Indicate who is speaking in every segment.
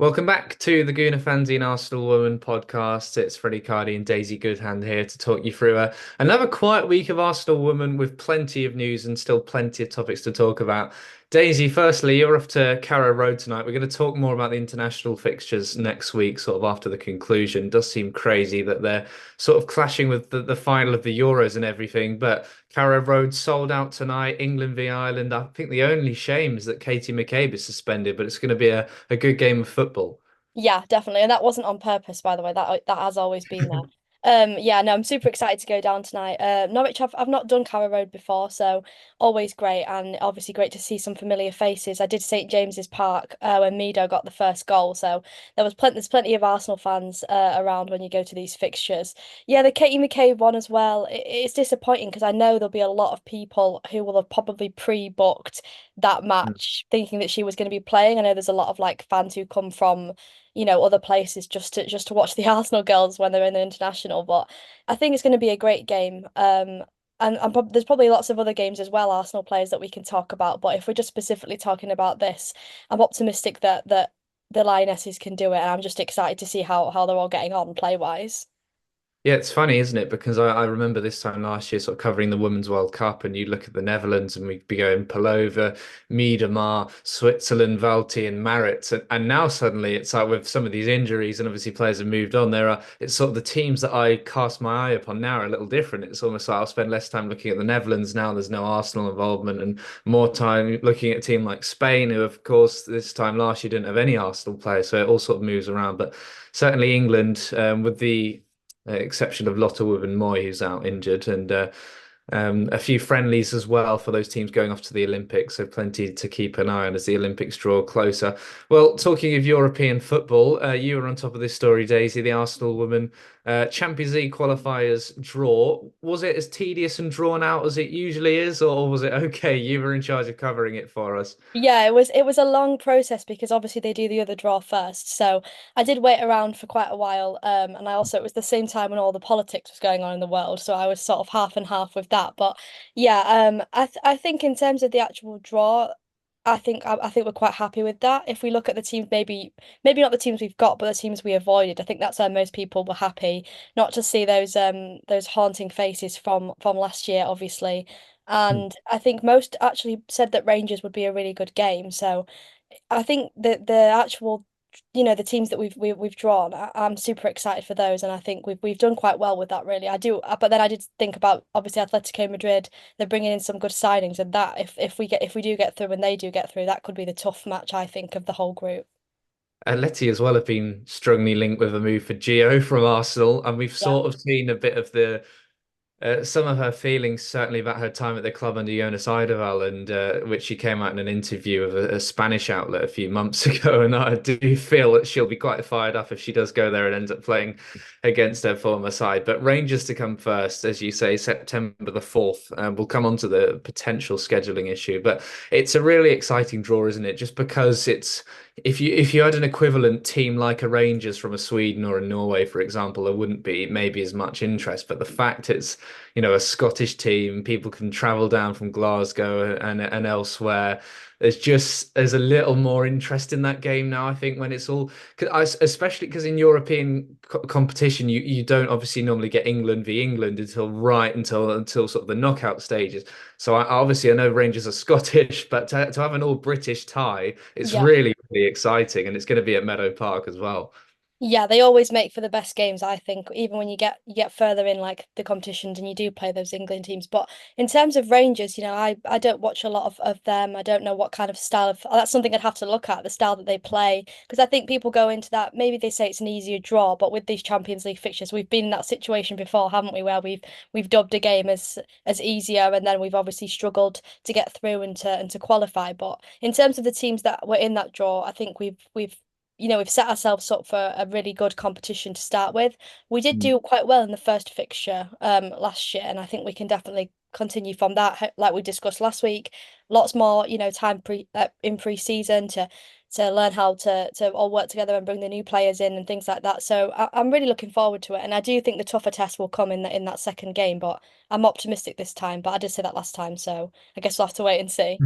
Speaker 1: Welcome back to the Gooner Fanzine Arsenal Woman podcast. It's Freddie, Cardy and Daisy Goodhand here to talk you through another quiet week of Arsenal Woman with plenty of news and still plenty of topics to talk about. Daisy, firstly, you're off to Carrow Road tonight. We're going to talk more about the international fixtures next week, sort of after the conclusion. It does seem crazy that they're sort of clashing with the final of the Euros and everything, but Carrow Road sold out tonight, England v Ireland. I think the only shame is that Katie McCabe is suspended, but it's going to be a good game of football.
Speaker 2: Yeah, definitely. And that wasn't on purpose, by the way. That has always been there. Yeah, no, I'm super excited to go down tonight. Norwich, I've not done Carrow Road before, so always great, and obviously great to see some familiar faces. I did St James's Park when Meadow got the first goal, so there's plenty of Arsenal fans around when you go to these fixtures. Yeah, the Katie McCabe one as well. It's disappointing because I know there'll be a lot of people who will have probably pre-booked that match thinking that she was going to be playing. I know there's a lot of like fans who come from other places just to watch the Arsenal girls when they're in the international. But I think it's going to be a great game. And there's probably lots of other games as well, Arsenal players that we can talk about. But if we're just specifically talking about this, I'm optimistic that the Lionesses can do it, and I'm just excited to see how they're all getting on play wise.
Speaker 1: Yeah, it's funny, isn't it? Because I remember this time last year, sort of covering the Women's World Cup, and you look at the Netherlands, and we'd be going Palova, Miedema, Switzerland, Valti, and Marit, and now suddenly it's like with some of these injuries, and obviously players have moved on. It's sort of the teams that I cast my eye upon now are a little different. It's almost like I'll spend less time looking at the Netherlands now. There's no Arsenal involvement, and more time looking at a team like Spain, who, of course, this time last year didn't have any Arsenal players, so it all sort of moves around. But certainly England, with the exception of Lotte Wubben-Moy, who's out injured, and a few friendlies as well for those teams going off to the Olympics. So plenty to keep an eye on as the Olympics draw closer. Well, talking of European football, you were on top of this story, Daisy. The Arsenal women Champions League qualifiers draw. Was it as tedious and drawn out as it usually is, or was it okay? You were in charge of covering it for us.
Speaker 2: Yeah, it was a long process because obviously they do the other draw first. So I did wait around for quite a while. And I also it was the same time when all the politics was going on in the world. So I was sort of half and half with that. But yeah, I think in terms of the actual draw, I think we're quite happy with that. If we look at the teams, maybe not the teams we've got, but the teams we avoided, I think that's where most people were happy not to see those haunting faces from last year, obviously. And I think most actually said that Rangers would be a really good game. So I think the actual, the teams that we've drawn, I'm super excited for those, and I think we've done quite well with that. Really, I do. But then I did think about obviously Atletico Madrid. They're bringing in some good signings, and that if we do get through and they do get through, that could be the tough match I think of the whole group.
Speaker 1: Letty as well have been strongly linked with a move for Gio from Arsenal, and we've
Speaker 2: Yeah.
Speaker 1: sort of seen a bit of the some of her feelings certainly about her time at the club under Jonas Eidevall, and which she came out in an interview with a Spanish outlet a few months ago. And I do feel that she'll be quite fired up if she does go there and ends up playing against her former side. But Rangers to come first, as you say, September the 4th. We'll come on to the potential scheduling issue, but it's a really exciting draw, isn't it? Just because it's if you had an equivalent team like a Rangers from a Sweden or a Norway, for example, there wouldn't be maybe as much interest. But the fact it's a Scottish team. People can travel down from Glasgow and elsewhere. There's a little more interest in that game now. I think when it's all, especially because in European competition, you don't obviously normally get England v England until sort of the knockout stages. So obviously I know Rangers are Scottish, but to have an all British tie, it's
Speaker 2: Yeah.
Speaker 1: really exciting, and it's going to be at Meadow Park as well.
Speaker 2: Yeah, they always make for the best games, I think, even when you get further in like the competitions and you do play those England teams. But in terms of Rangers, I don't watch a lot of them. I don't know what kind of style of that's something I'd have to look at, the style that they play. Because I think people go into that, maybe they say it's an easier draw, but with these Champions League fixtures, we've been in that situation before, haven't we, where we've dubbed a game as easier and then we've obviously struggled to get through and to qualify. But in terms of the teams that were in that draw, I think we've set ourselves up for a really good competition to start with. We did do quite well in the first fixture last year, and I think we can definitely continue from that. Like we discussed last week, lots more time in pre-season to learn how to all work together and bring the new players in and things like that. So I'm really looking forward to it, and I do think the tougher test will come in that second game. But I'm optimistic this time. But I did say that last time, so I guess we'll have to wait and see.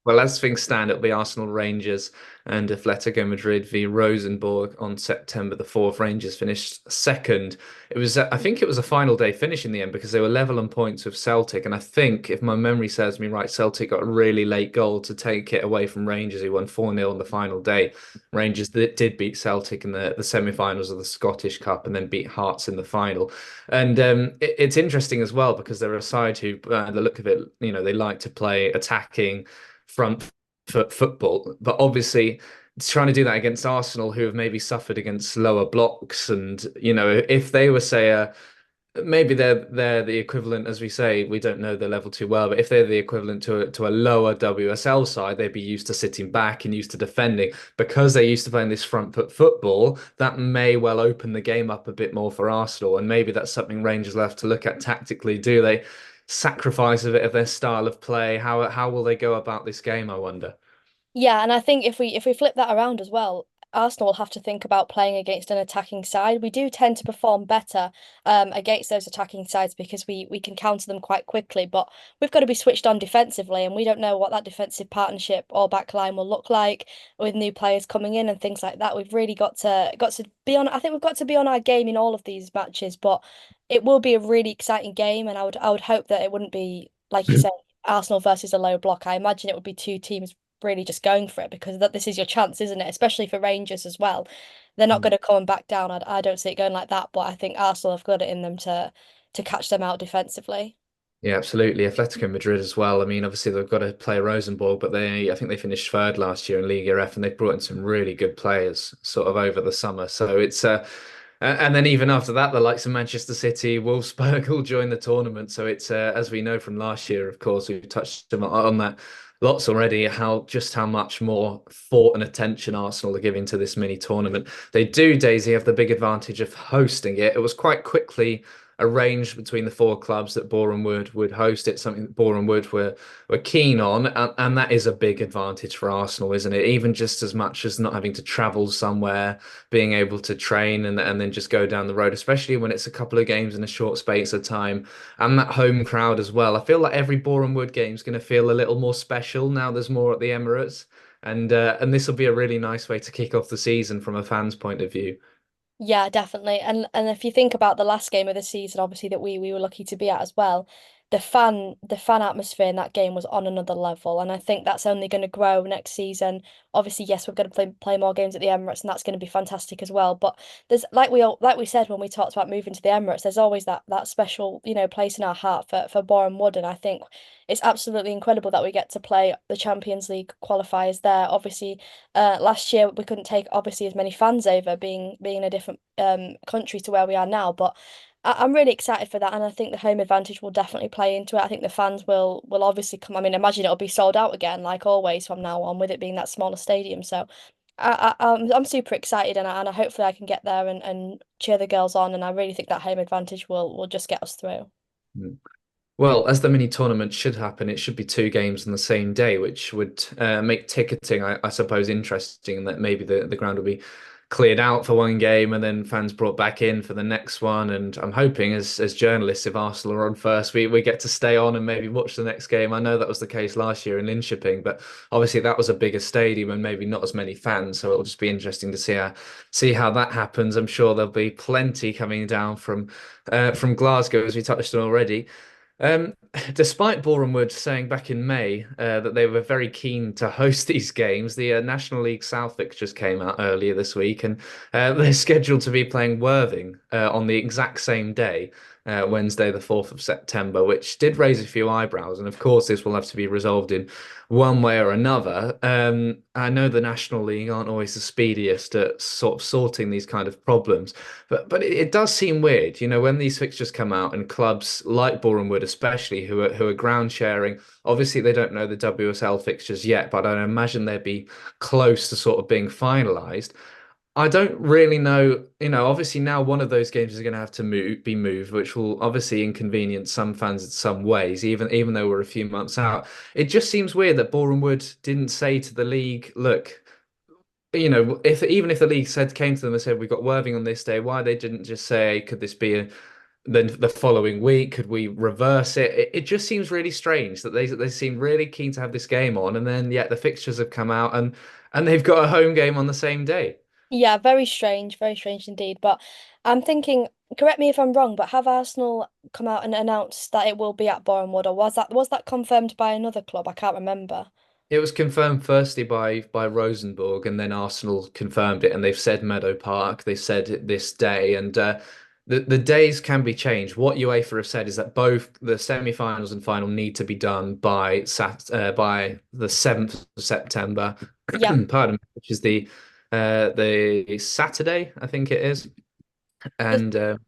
Speaker 1: Well, as things stand, it'll be Arsenal Rangers and Atletico Madrid v Rosenborg on September the 4th. Rangers finished second. It was, I think it was a final day finish in the end because they were level on points with Celtic. And I think, if my memory serves me right, Celtic got a really late goal to take it away from Rangers, who won 4-0 on the final day. Rangers did beat Celtic in the semi-finals of the Scottish Cup and then beat Hearts in the final. And it's interesting as well because they're a side who, the look of it, they like to play attacking front foot football. But obviously, trying to do that against Arsenal, who have maybe suffered against lower blocks, and if they were say maybe they're the equivalent, as we say, we don't know the level too well, but if they're the equivalent to a lower WSL side, they'd be used to sitting back and used to defending. Because they're used to playing this front foot football, that may well open the game up a bit more for Arsenal, and maybe that's something Rangers will have to look at tactically. Do they sacrifice a bit of their style of play? How will they go about this game, I wonder?
Speaker 2: Yeah, and I think if we flip that around as well, Arsenal will have to think about playing against an attacking side. We do tend to perform better against those attacking sides because we can counter them quite quickly, but we've got to be switched on defensively, and we don't know what that defensive partnership or back line will look like with new players coming in and things like that. We've really got to be on. I think we've got to be on our game in all of these matches, but it will be a really exciting game, and I would hope that it wouldn't be like you said, Arsenal versus a low block. I imagine it would be two teams really just going for it because this is your chance, isn't it? Especially for Rangers as well. They're not going to come back down. I don't see it going like that, but I think Arsenal have got it in them to catch them out defensively.
Speaker 1: Yeah, absolutely. Atletico Madrid as well. I mean, obviously they've got to play Rosenborg, but I think they finished third last year in Liga F, and they brought in some really good players sort of over the summer. So it's and then even after that, the likes of Manchester City, Wolfsburg will join the tournament. So it's as we know from last year, of course, we've touched on that lots already. How much more thought and attention Arsenal are giving to this mini tournament. They do, Daisy, have the big advantage of hosting it. It was quite quickly arranged between the four clubs that Boreham Wood would host it, something that Boreham Wood were keen on, and that is a big advantage for Arsenal, isn't it? Even just as much as not having to travel somewhere, being able to train and then just go down the road, especially when it's a couple of games in a short space of time, and that home crowd as well. I feel like every Boreham Wood game is going to feel a little more special now there's more at the Emirates. And this will be a really nice way to kick off the season from a fan's point of view.
Speaker 2: Yeah, definitely. And if you think about the last game of the season, obviously that we were lucky to be at as well, the fan atmosphere in that game was on another level, and I think that's only going to grow next season. Obviously, yes, we're going to play more games at the Emirates, and that's going to be fantastic as well. But there's like we said when we talked about moving to the Emirates, there's always that special place in our heart for Boreham Wood, and I think it's absolutely incredible that we get to play the Champions League qualifiers there. Obviously, last year we couldn't take obviously as many fans over being in a different country to where we are now, but I'm really excited for that, and I think the home advantage will definitely play into it. I think the fans will obviously come. I mean, imagine it'll be sold out again, like always from now on, with it being that smaller stadium. So I'm super excited, and hopefully I can get there and cheer the girls on, and I really think that home advantage will just get us through.
Speaker 1: Well, as the mini tournament should happen, it should be two games on the same day, which would make ticketing, I suppose, interesting. That maybe the ground will be cleared out for one game and then fans brought back in for the next one. And I'm hoping, as journalists, if Arsenal are on first, we get to stay on and maybe watch the next game. I know that was the case last year in Linköping, but obviously that was a bigger stadium and maybe not as many fans. So it'll just be interesting to see how that happens. I'm sure there'll be plenty coming down from Glasgow, as we touched on already. Um, Despite Boreham Wood saying back in May that they were very keen to host these games, the National League South fixtures came out earlier this week, and they're scheduled to be playing Worthing on the exact same day, Wednesday, the 4th of September, which did raise a few eyebrows. And of course, this will have to be resolved in one way or another. I know the National League aren't always the speediest at sort of sorting these kind of problems. But it does seem weird, when these fixtures come out and clubs like Boreham Wood, especially who are ground sharing. Obviously, they don't know the WSL fixtures yet, but I imagine they'd be close to sort of being finalised. I don't really know, obviously now one of those games is going to have to be moved, which will obviously inconvenience some fans in some ways, even though we're a few months out. It just seems weird that Boreham Wood didn't say to the league, look, if even if the league came to them and said we've got Worthing on this day, why they didn't just say, could this be then the following week, could we reverse it? It just seems really strange that they seem really keen to have this game on, and then yet the fixtures have come out and they've got a home game on the same day.
Speaker 2: Yeah, very strange indeed. But I'm thinking, correct me if I'm wrong, but have Arsenal come out and announced that it will be at Boreham Wood, or was that confirmed by another club? I can't remember.
Speaker 1: It was confirmed firstly by Rosenborg, and then Arsenal confirmed it, and they've said Meadow Park. They said it this day, and the days can be changed. What UEFA have said is that both the semi-finals and final need to be done by the 7th of September.
Speaker 2: Yeah,
Speaker 1: Pardon me, which is the Saturday, I think it is,
Speaker 2: does,
Speaker 1: and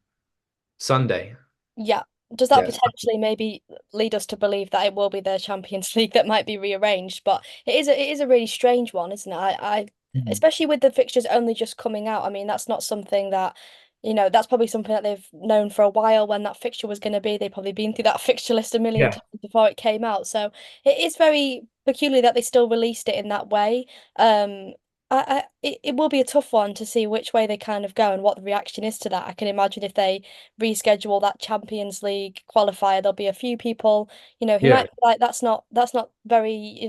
Speaker 1: Sunday.
Speaker 2: yeah. Does that
Speaker 1: Yeah.
Speaker 2: potentially maybe lead us to believe that it will be the Champions League that might be rearranged? But it is a really strange one, isn't it? I
Speaker 1: Mhm.
Speaker 2: especially with the fixtures only just coming out. I mean, that's not something that, that's probably something that they've known for a while when that fixture was going to be. They've probably been through that fixture list a million
Speaker 1: Yeah.
Speaker 2: times before it came out. So it is very peculiar that they still released it in that way. Um, it will be a tough one to see which way they kind of go and what the reaction is to that. I can imagine if they reschedule that Champions League qualifier, there'll be a few people, who might
Speaker 1: Yeah.
Speaker 2: be like, that's not very,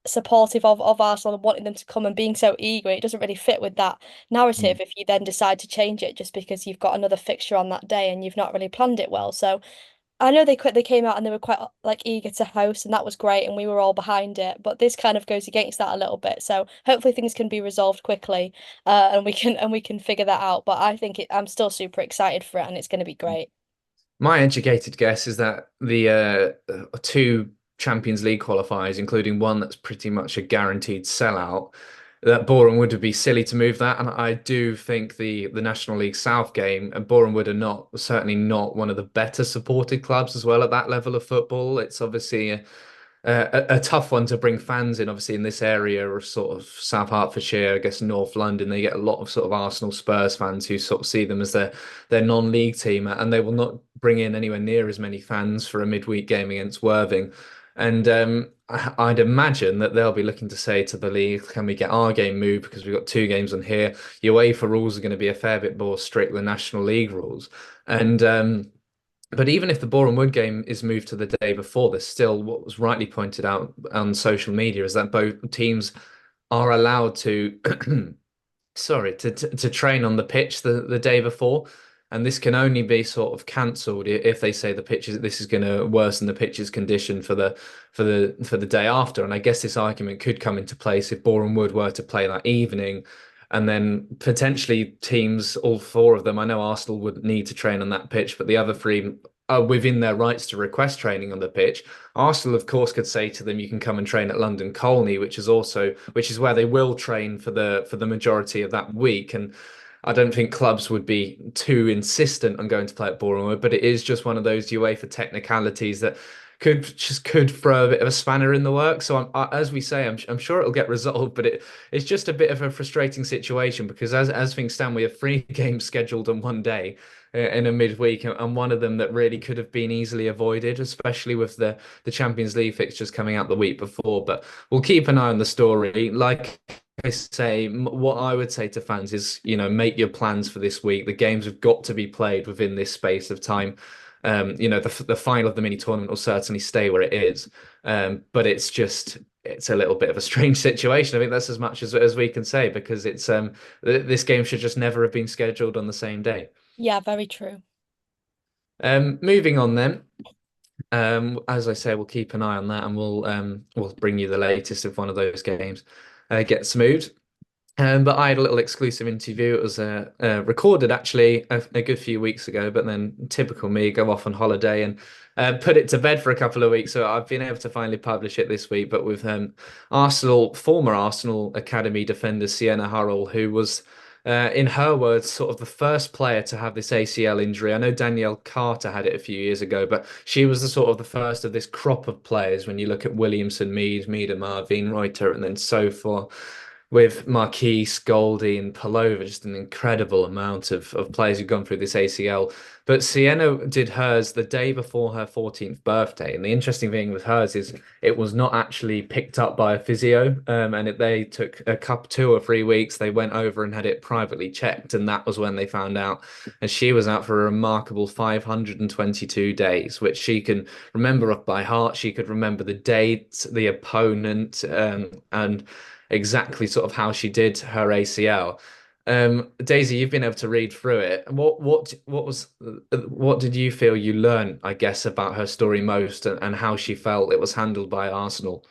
Speaker 2: supportive of Arsenal and wanting them to come and being so eager. It doesn't really fit with that narrative if you then decide to change it just because you've got another fixture on that day and you've not really planned it well. So I know they came out and they were quite like eager to host, and that was great, and we were all behind it. But this kind of goes against that a little bit. So hopefully things can be resolved quickly, and we can figure that out. But I'm still super excited for it, and it's going to be great.
Speaker 1: My educated guess is that the two Champions League qualifiers, including one that's pretty much a guaranteed sellout, that Boreham Wood would be silly to move that. And I do think the National League South game, and Boreham Wood are not certainly not one of the better supported clubs as well at that level of football. It's obviously a tough one to bring fans in, obviously, in this area of sort of South Hertfordshire, I guess North London. They get a lot of sort of Arsenal Spurs fans who sort of see them as their non-league team, and they will not bring in anywhere near as many fans for a midweek game against Worthing. And I'd imagine that they'll be looking to say to the league, can we get our game moved because we've got two games on here? UEFA rules are going to be a fair bit more strict than National League rules. And but even if the Boreham Wood game is moved to the day before, there's still what was rightly pointed out on social media is that both teams are allowed to, sorry, to train on the pitch the day before, and this can only be sort of cancelled if they say the pitch is this is going to worsen the pitch's condition for the day after. And I guess this argument could come into place if Boreham Wood were to play that evening. And then potentially teams, all four of them, I know Arsenal would need to train on that pitch, but the other three are within their rights to request training on the pitch. Arsenal, of course, could say to them, "You can come and train at London Colney," which is where they will train for the majority of that week. And I don't think clubs would be too insistent on going to play at Boreham Wood, but it is just one of those UEFA technicalities that could throw a bit of a spanner in the works. So as we say, I'm sure it'll get resolved, but it's just a bit of a frustrating situation because as things stand, we have three games scheduled on one day in a midweek, and one of them that really could have been easily avoided, especially with the Champions League fixtures coming out the week before. But we'll keep an eye on the story. Like I say, what I would say to fans is, make your plans for this week. The games have got to be played within this space of time. The final of the mini tournament will certainly stay where it is, but it's a little bit of a strange situation. I think that's as much as we can say because this game should just never have been scheduled on the same day.
Speaker 2: Yeah, very true.
Speaker 1: Moving on then. As I say, we'll keep an eye on that and we'll bring you the latest if one of those games gets moved. But I had a little exclusive interview. It was recorded actually a good few weeks ago, but then typical me, go off on holiday and put it to bed for a couple of weeks. So I've been able to finally publish it this week. But with former Arsenal Academy defender Sienna Hurrell, who was, in her words, sort of the first player to have this ACL injury. I know Danielle Carter had it a few years ago, but she was the first of this crop of players. When you look at Williamson, Miedema, Vivianne Miedema, and then so forth. with Marquise, Goldie, and Palova, just an incredible amount of players who've gone through this ACL. But Sienna did hers the day before her 14th birthday. And the interesting thing with hers is it was not actually picked up by a physio. They took a couple, 2 or 3 weeks. They went over and had it privately checked. And that was when they found out. And she was out for a remarkable 522 days, which she can remember off by heart. She could remember the date, the opponent, and exactly sort of how she did her ACL. Daisy, you've been able to read through it. What did you feel you learned, I guess, about her story most and how she felt it was handled by Arsenal?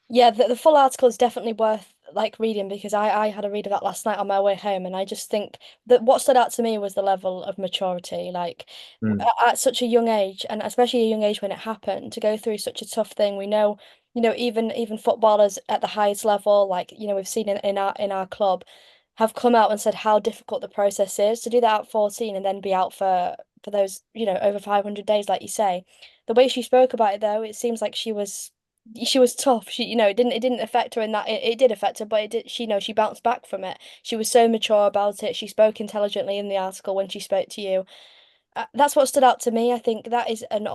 Speaker 2: Yeah, the full article is definitely worth like reading because I had a read of that last night on my way home, and I just think that what stood out to me was the level of maturity. Like
Speaker 1: Mm.
Speaker 2: at such a young age, and especially a young age when it happened, to go through such a tough thing. We know, even footballers at the highest level, like we've seen in our club, have come out and said how difficult the process is to do that at 14 and then be out for those, over 500 days, like you say. The way she spoke about it, though, it seems like she was tough. It didn't affect her in that it did affect her, but it did she bounced back from it. She was so mature about it. She spoke intelligently in the article when she spoke to you. That's what stood out to me. I think that is an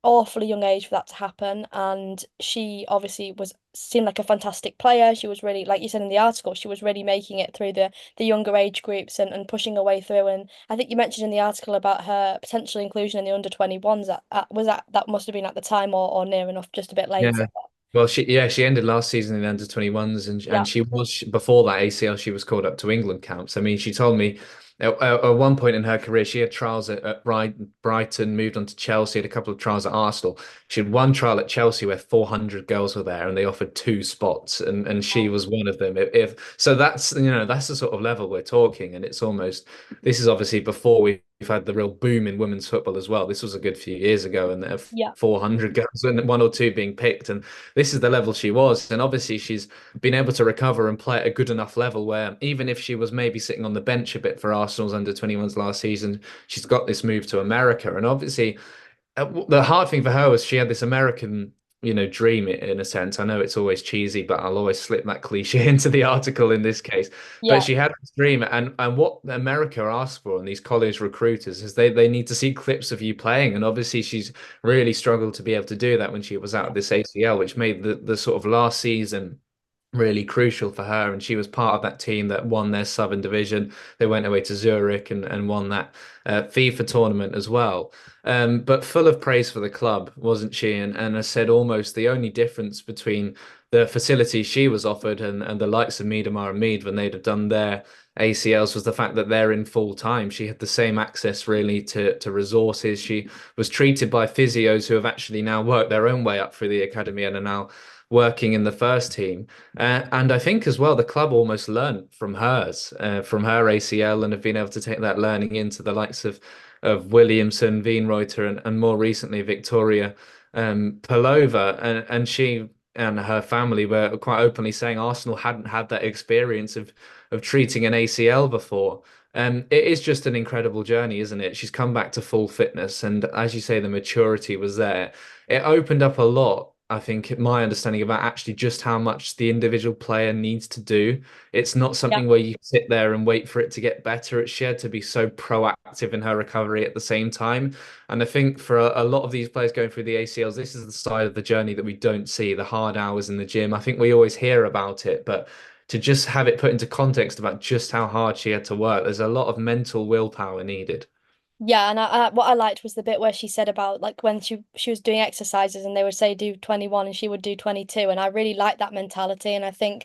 Speaker 2: awfully young age for that to happen. And she obviously seemed like a fantastic player. She was really, like you said in the article, she was really making it through the younger age groups and pushing her way through. And I think you mentioned in the article about her potential inclusion in the under 21s. That must have been at the time or near enough, just a bit later.
Speaker 1: Yeah. Well, she ended last season in the under 21s,
Speaker 2: Yeah.
Speaker 1: and she was before that ACL. She was called up to England camps. I mean, she told me at one point in her career she had trials at Brighton, moved on to Chelsea, had a couple of trials at Arsenal. She had one trial at Chelsea where 400 girls were there, and they offered two spots, and she was one of them. If so, that's the sort of level we're talking, and it's almost this is obviously before we've had the real boom in women's football as well. This was a good few years ago, and there are
Speaker 2: Yeah.
Speaker 1: 400 girls and one or two being picked, and this is the level she was. And obviously, she's been able to recover and play at a good enough level where even if she was maybe sitting on the bench a bit for Arsenal's under 21s last season, she's got this move to America. And obviously, the hard thing for her was she had this American, dream in a sense. I know it's always cheesy, but I'll always slip that cliche into the article in this case. But
Speaker 2: Yeah.
Speaker 1: she had this dream, and what America asks for, and these college recruiters, is they need to see clips of you playing. And obviously, she's really struggled to be able to do that when she was out of this ACL, which made the sort of last season really crucial for her. And she was part of that team that won their Southern Division. They went away to Zurich and won that FIFA tournament as well. But full of praise for the club, wasn't she? And I said almost the only difference between the facilities she was offered and the likes of Miedema and Mead when they'd have done their ACLs was the fact that they're in full time. She had the same access really to resources. She was treated by physios who have actually now worked their own way up through the academy and are now working in the first team. And I think as well, the club almost learned from her ACL, and have been able to take that learning into the likes of Williamson, Veenreuter, and more recently Victoria Pelova. And she and her family were quite openly saying Arsenal hadn't had that experience of treating an ACL before. It is just an incredible journey, isn't it? She's come back to full fitness, and as you say, the maturity was there. It opened up a lot, I think, my understanding about actually just how much the individual player needs to do. It's not
Speaker 2: Yeah.
Speaker 1: something where you sit there and wait for it to get better. It's she had to be so proactive in her recovery at the same time. And I think for a lot of these players going through the ACLs, this is the side of the journey that we don't see, the hard hours in the gym. I think we always hear about it, but to just have it put into context about just how hard she had to work, there's a lot of mental willpower needed.
Speaker 2: Yeah, and what I liked was the bit where she said about like when she was doing exercises and they would say do 21 and she would do 22, and I really like that mentality. And I think,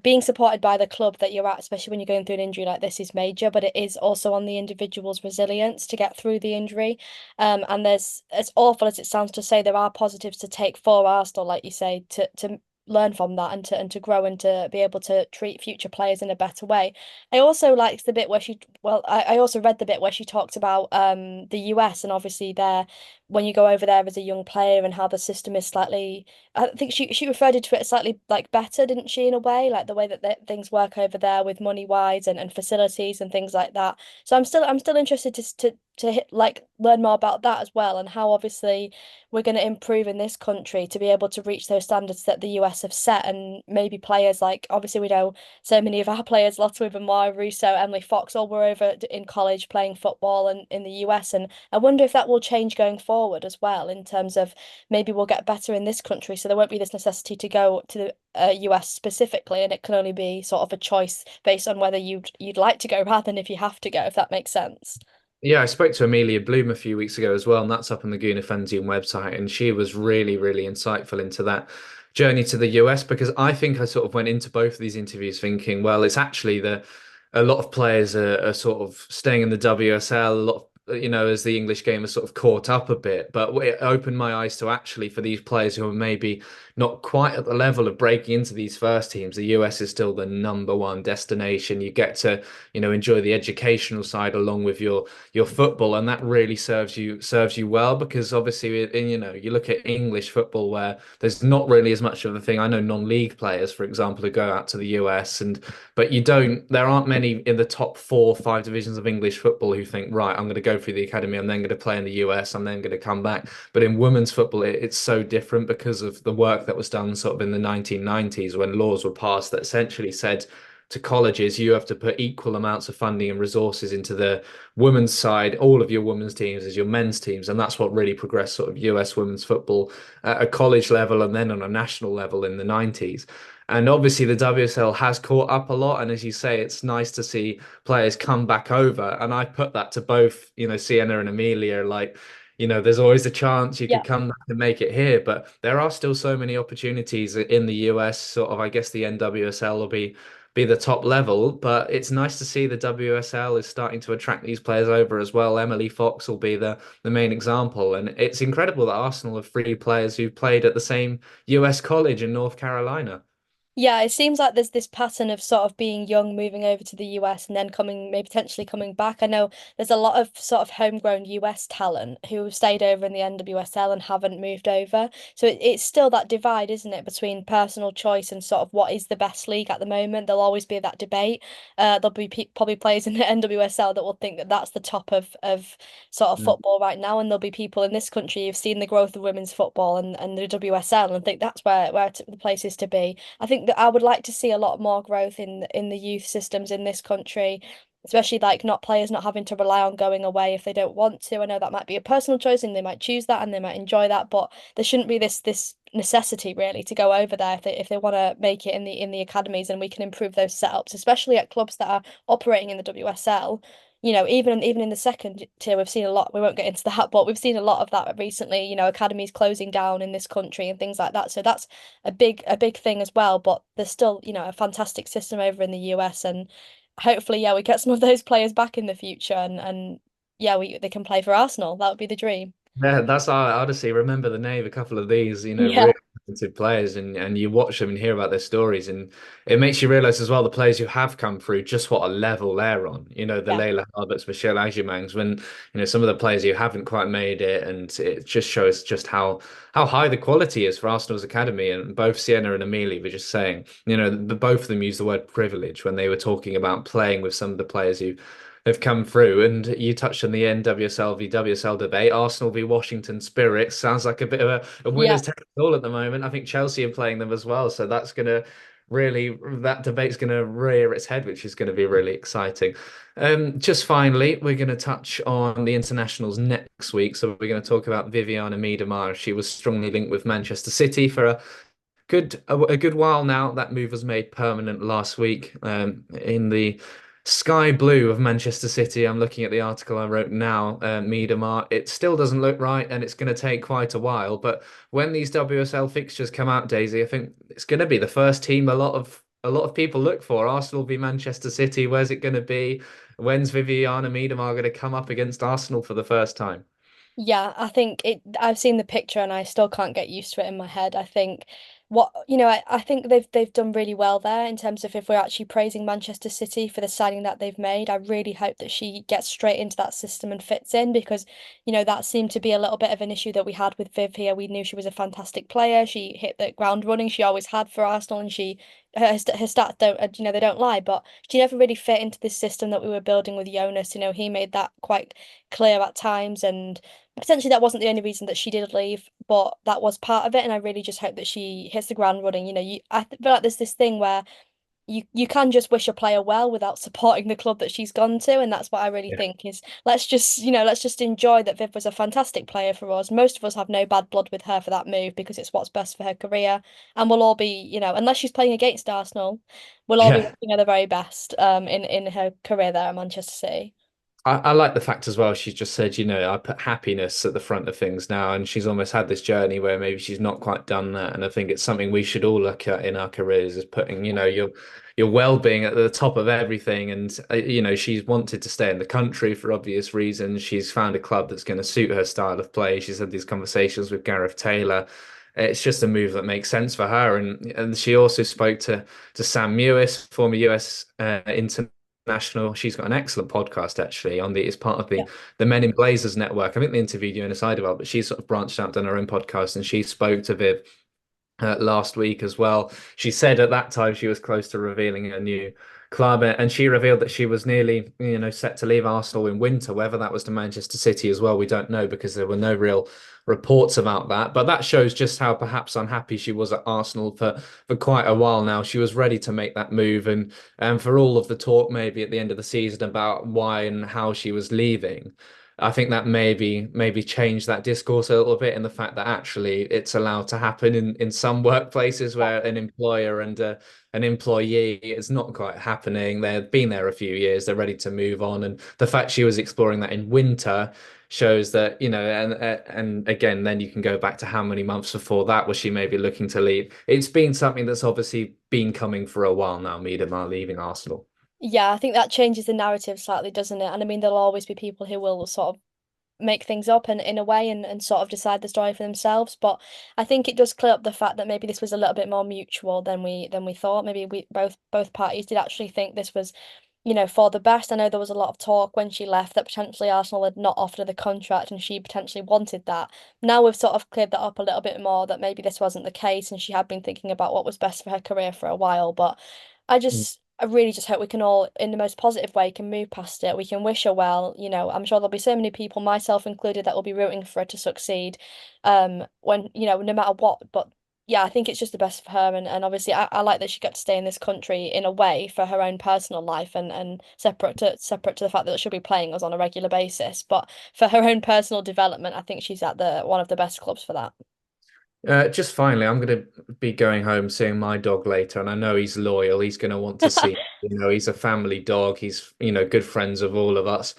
Speaker 2: being supported by the club that you're at, especially when you're going through an injury like this, is major, but it is also on the individual's resilience to get through the injury. And there's, as awful as it sounds to say, there are positives to take for Arsenal, like you say, to learn from that and to grow and to be able to treat future players in a better way. I also liked the bit where I also read the bit where she talked about the US, and obviously there, when you go over there as a young player, and how the system is slightly, I think she referred to it slightly like better, didn't she, in a way, like the way that things work over there with money wise and facilities and things like that. So I'm still interested like learn more about that as well, and how obviously we're going to improve in this country to be able to reach those standards that the US have set, and maybe players like obviously we know so many of our players, Lotte Wibben, Russo, Emily Fox, all were over in college playing football and in the US, and I wonder if that will change going forward as well in terms of maybe we'll get better in this country, so there won't be this necessity to go to the US specifically, and it can only be sort of a choice based on whether you'd like to go rather than if you have to go, if that makes sense.
Speaker 1: Yeah, I spoke to Amelia Bloom a few weeks ago as well, and that's up on the Guna Fenzian website. And she was really, really insightful into that journey to the US because I think I sort of went into both of these interviews thinking, well, it's actually a lot of players are sort of staying in the WSL, a lot of, as the English game has sort of caught up a bit. But it opened my eyes to actually for these players who are maybe not quite at the level of breaking into these first teams, the US is still the number one destination. You get to, enjoy the educational side along with your football, and that really serves you well because obviously, you look at English football where there's not really as much of a thing. I know non-league players, for example, who go out to the US, but there aren't many in the top 4 or 5 divisions of English football who think, right, I'm going to go through the academy, I'm then going to play in the US, I'm then going to come back. But in women's football, it's so different because of the work that was done sort of in the 1990s when laws were passed that essentially said to colleges, you have to put equal amounts of funding and resources into the women's side, all of your women's teams as your men's teams. And that's what really progressed sort of US women's football at a college level and then on a national level in the 90s. And obviously the WSL has caught up a lot. And as you say, it's nice to see players come back over. And I put that to both, Sienna and Amelia, like, there's always a chance you
Speaker 2: Yeah.
Speaker 1: could come back and make it here, but there are still so many opportunities in the US. Sort of, I guess the NWSL will be the top level, but it's nice to see the WSL is starting to attract these players over as well. Emily Fox will be the main example, and it's incredible that Arsenal have 3 players who played at the same US college in North Carolina.
Speaker 2: Yeah, it seems like there's this pattern of sort of being young, moving over to the US and then coming, maybe potentially coming back. I know there's a lot of sort of homegrown US talent who have stayed over in the NWSL and haven't moved over. So it's still that divide, isn't it, between personal choice and sort of what is the best league at the moment. There'll always be that debate. There'll be pe probably players in the NWSL that will think that that's the top of sort of
Speaker 1: Mm.
Speaker 2: football right now, and there'll be people in this country who've seen the growth of women's football and the WSL and think that's where the place is to be. I think that I would like to see a lot more growth in the youth systems in this country, especially like not players not having to rely on going away if they don't want to. I know that might be a personal choice and they might choose that and they might enjoy that, but there shouldn't be this necessity really to go over there if they want to make it in the academies, and we can improve those setups, especially at clubs that are operating in the WSL. Even in the second tier, we've seen a lot. We won't get into that, but we've seen a lot of that recently. Academies closing down in this country and things like that. So that's a big thing as well. But there's still, a fantastic system over in the US, and hopefully, yeah, we get some of those players back in the future, and yeah, we they can play for Arsenal. That would be the dream.
Speaker 1: Yeah, that's I honestly remember the name, a couple of these,
Speaker 2: Yeah,
Speaker 1: really talented players, and you watch them and hear about their stories, and it makes you realize as well the players who have come through just what a level they're on. The
Speaker 2: yeah,
Speaker 1: Layla Alberts, Michelle Agimangs, when some of the players who haven't quite made it, and it just shows just how high the quality is for Arsenal's academy. And both Sienna and Amelie were just saying, both of them used the word privilege when they were talking about playing with some of the players who have come through. And you touched on the NWSL v WSL debate. Arsenal v Washington Spirit sounds like a bit of a
Speaker 2: yeah.
Speaker 1: winner's take all at the moment. I think Chelsea are playing them as well, so that's gonna really that debate's gonna rear its head, which is going to be really exciting. Just finally, we're going to touch on the internationals next week. So we're going to talk about Vivianne Miedema. She was strongly linked with Manchester City for a good while now. That move was made permanent last week in the sky blue of Manchester City. I'm looking at the article I wrote now, Miedema. It still doesn't look right, and it's going to take quite a while. But when these WSL fixtures come out, Daisy, I think it's going to be the first team a lot of people look for. Arsenal v Manchester City. Where's it going to be? When's Vivianne Miedema going to come up against Arsenal for the first time?
Speaker 2: Yeah, I think I've seen the picture and I still can't get used to it in my head. I think I think they've done really well there in terms of if we're actually praising Manchester City for the signing that they've made. I really hope that she gets straight into that system and fits in because, that seemed to be a little bit of an issue that we had with Viv here. We knew she was a fantastic player. She hit the ground running. She always had for Arsenal, and she her stats don't, they don't lie, but she never really fit into this system that we were building with Jonas. He made that quite clear at times, and potentially that wasn't the only reason that she did leave, but that was part of it. And I really just hope that she hits the ground running. I feel like there's this thing where you can just wish a player well without supporting the club that she's gone to, and that's what I really
Speaker 1: Yeah.
Speaker 2: think is let's just enjoy that Viv was a fantastic player for us. Most of us have no bad blood with her for that move because it's what's best for her career, and we'll all be, unless she's playing against Arsenal, we'll all be
Speaker 1: Yeah.
Speaker 2: wishing her the very best in her career there at Manchester City.
Speaker 1: I like the fact as well, she's just said, I put happiness at the front of things now, and she's almost had this journey where maybe she's not quite done that. And I think it's something we should all look at in our careers is putting, your well-being at the top of everything. And she's wanted to stay in the country for obvious reasons. She's found a club that's going to suit her style of play. She's had these conversations with Gareth Taylor. It's just a move that makes sense for her. And she also spoke to Sam Mewis, former US international. She's got an excellent podcast actually on the it's part of
Speaker 2: Yeah.
Speaker 1: the Men in Blazers network. I think they interviewed you in a side of it, but she's sort of branched out, done her own podcast, and she spoke to Viv last week as well. She said at that time she was close to revealing a new club, and she revealed that she was nearly, set to leave Arsenal in winter. Whether that was to Manchester City as well, we don't know because there were no real reports about that. But that shows just how perhaps unhappy she was at Arsenal for quite a while now. She was ready to make that move, and for all of the talk maybe at the end of the season about why and how she was leaving. I think that maybe changed that discourse a little bit in the fact that actually it's allowed to happen in some workplaces where an employer and an employee is not quite happening. They've been there a few years, they're ready to move on, and the fact she was exploring that in winter shows that and again then you can go back to how many months before that was she maybe looking to leave. It's been something that's obviously been coming for a while now, Miedema leaving Arsenal.
Speaker 2: Yeah, I think that changes the narrative slightly, doesn't it? And I mean, there'll always be people who will sort of make things up and in a way and sort of decide the story for themselves. But I think it does clear up the fact that maybe this was a little bit more mutual than we thought. Maybe we both parties did actually think this was, for the best. I know there was a lot of talk when she left that potentially Arsenal had not offered her the contract and she potentially wanted that. Now we've sort of cleared that up a little bit more that maybe this wasn't the case and she had been thinking about what was best for her career for a while. But I really just hope we can all, in the most positive way, can move past it. We can wish her well. I'm sure there'll be so many people, myself included, that will be rooting for her to succeed. When, no matter what. But yeah, I think it's just the best for her. And obviously I like that she got to stay in this country in a way for her own personal life and separate to the fact that she'll be playing us on a regular basis. But for her own personal development, I think she's at the one of the best clubs for that.
Speaker 1: Just finally, I'm going to be going home seeing my dog later, and I know he's loyal. He's going to want to see, he's a family dog. He's, good friends of all of us.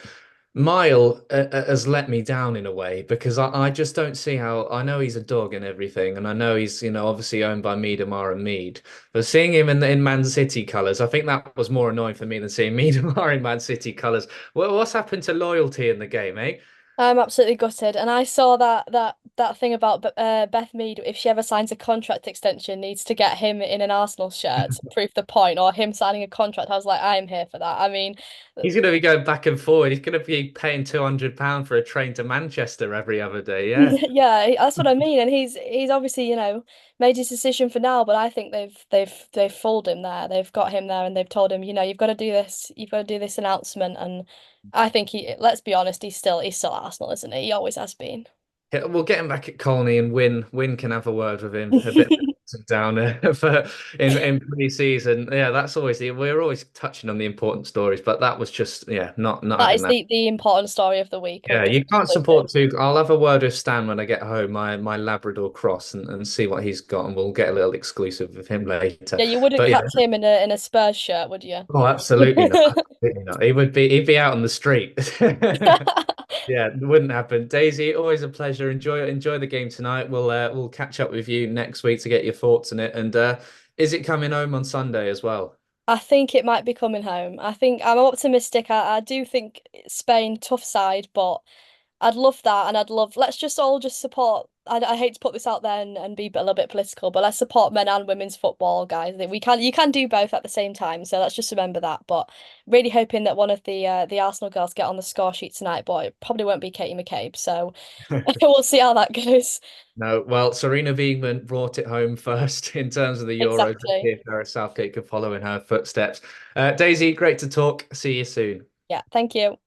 Speaker 1: Mile has let me down in a way because I just don't see how. I know he's a dog and everything, and I know he's, obviously owned by Miedema and Mead. But seeing him in Man City colours, I think that was more annoying for me than seeing Miedema in Man City colours. What's happened to loyalty in the game, eh?
Speaker 2: I'm absolutely gutted, and I saw that thing about Beth Mead. If she ever signs a contract extension, needs to get him in an Arsenal shirt to prove the point, or him signing a contract. I was like, I am here for that. I mean,
Speaker 1: He's going to be going back and forward. He's going to be paying £200 for a train to Manchester every other day. Yeah.
Speaker 2: yeah, that's what I mean. And he's obviously, made his decision for now, but I think they've fooled him there. They've got him there, and they've told him, you've got to do this announcement. And I think let's be honest, he's still Arsenal, isn't he? He always has been.
Speaker 1: Yeah, we'll get him back at Colney and win. Win can have a word with him a bit down for in pre-season. Yeah, that's always we're always touching on the important stories, but that was just not
Speaker 2: That
Speaker 1: having
Speaker 2: is
Speaker 1: that.
Speaker 2: the important story of the week,
Speaker 1: Yeah, you can't
Speaker 2: 100%.
Speaker 1: support two. I'll have a word with Stan when I get home, my Labrador cross, and see what he's got, and we'll get a little exclusive with him later.
Speaker 2: Yeah, you wouldn't
Speaker 1: But yeah,
Speaker 2: catch him in a Spurs shirt, would you?
Speaker 1: oh, absolutely not. Absolutely not. He'd be out on the street. Yeah, it wouldn't happen. Daisy, always a pleasure. Enjoy the game tonight. We'll catch up with you next week to get your thoughts on it. And is it coming home on Sunday as well?
Speaker 2: I think it might be coming home. I think I'm optimistic. I do think Spain tough side, but I'd love that, and I'd love let's just all just support. I hate to put this out there and be a little bit political, but let's support men and women's football, guys. That we can you can do both at the same time, so let's just remember that. But really hoping that one of the Arsenal girls get on the score sheet tonight, but it probably won't be Katie McCabe. So we'll see how that goes.
Speaker 1: No, well, Serena Wiegmann brought it home first in terms of the Euros. Let's see
Speaker 2: Exactly.
Speaker 1: if Gareth Southgate could follow in her footsteps. Daisy, great to talk. See you soon.
Speaker 2: Yeah. Thank you.